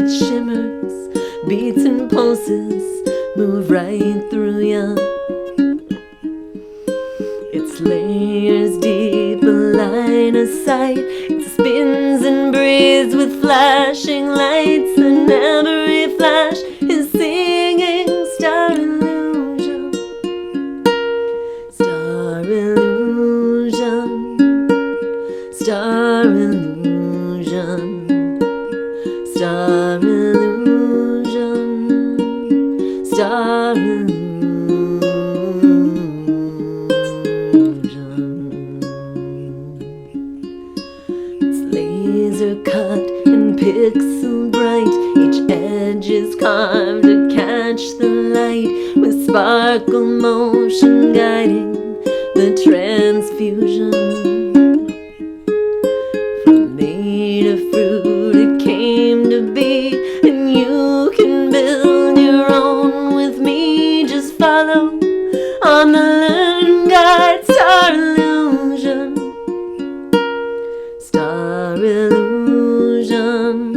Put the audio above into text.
it shimmers, beats and pulses, move right through you. Its layers deep, a line of sight. It spins and breathes with flashing lights, and every flash is singing star illusion, star illusion, star illusion, star illusion, star illusion. Laser cut and pixel bright, each edge is carved to catch the light, with sparkle motion guiding the transfusion. From Adafruit it came to be, and you can build your own with me. Just follow on the learn guide. Star illusion, star illusion,